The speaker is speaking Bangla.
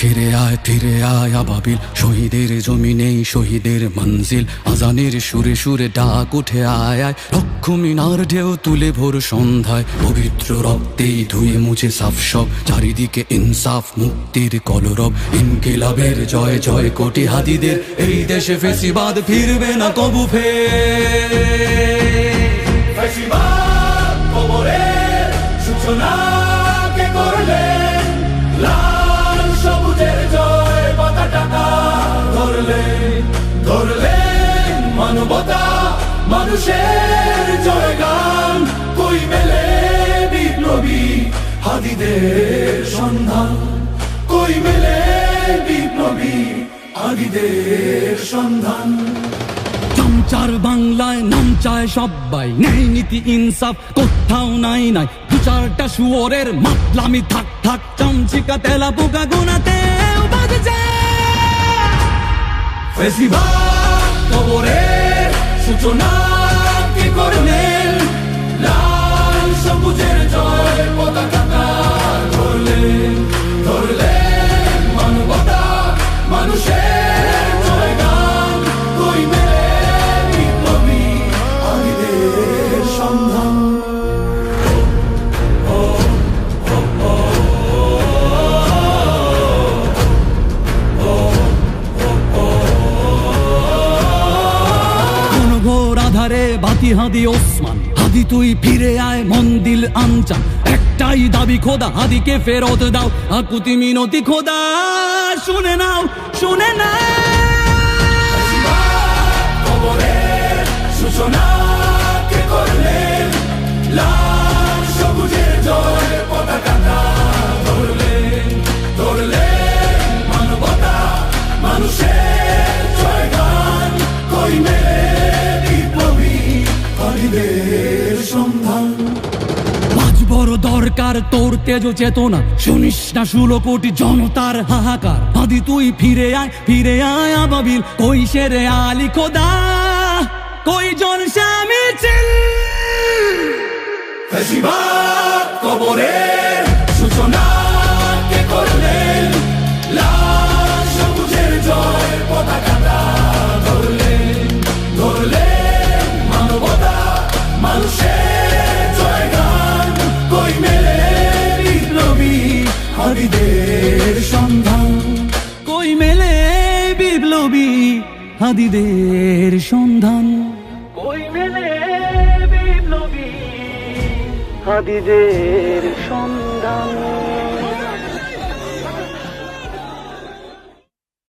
ফিরে আয় আবাবিল, শহীদের জমিনেই শহীদের মঞ্জিল। আজানের সুরে সুরে ডাক উঠে আয় আয়, রক্ষ মিনার ঢেউ তুলে ভোর সন্ধ্যায়। পবিত্র রক্তেই ধুয়ে মুছে সাফ সব, চারিদিকে ইনসাফ মুক্তির কলরব। ইনকিলাবের জয় জয় কোটি হাদিদের, এই দেশে ফেসিবাদ ফিরবে না কবু ফেসিবাদ কবরের সূচনা কে করলেন? লাল সবুজের জয় পতাকা ধরলেন মানবতা মানুষের জয়গান। কই মেলে বিপ্লবী হাদিদের সন্ধান? কই মেলে বিপ্লবী হাদিদের সন্ধান? চামচার বাংলায় নাম চায় সবাই, ন্যায় নীতি ইনসাফ কোথাও নাই নাই। দু চারটা শুয়োরের মাতলামি থাক থাক, চামচিকা তেলা পোকা গোনাতে বাজছে। ফেসিবাদ কবরের সূচনা কে করলেন? লাল সবুজের জয় পতাকা ধরলেন মানবতা মানুষের জয়গান। কই মেলে বিপ্লবী হাদিদের সন্ধান? আধারে বাতি হাদি ওসমান, হাদি তুই ফিরে আয় মন দিল আনচান। একটাই দাবি খোদা, হাদিকে ফেরত দাও আকুতি মিনতি খোদা। শুনে নাও শুনে নাও, কবরের সূচনা কে করলেন? লাল সবুজের জয় পতাকা ধরলেন মানবতা মানুষের জয়গান। কই মেলে বিপ্লবী হাদিদের সন্ধান? আজ বড় দরকার তোর তেজ চেতনা, শুনিস না 16 কোটি জনতার হাহাকার। হাদি তুই ফিরে আয় আবাবিল, কই শেরে আলী খোদা, কই জলসা মিছিল। ফেসিবাদ কবরের সূচনা কে করলেন? লাল সবুজের জয় পতাকা ধরলেন মানবতা মানুষের জয়গান। কই মেলে বিপ্লবী হাদিদের সন্ধান? কই মেলে বিপ্লবী হাদিদের সন্ধান? কই মেলে বিপ্লবী হাদিদের সন্ধান?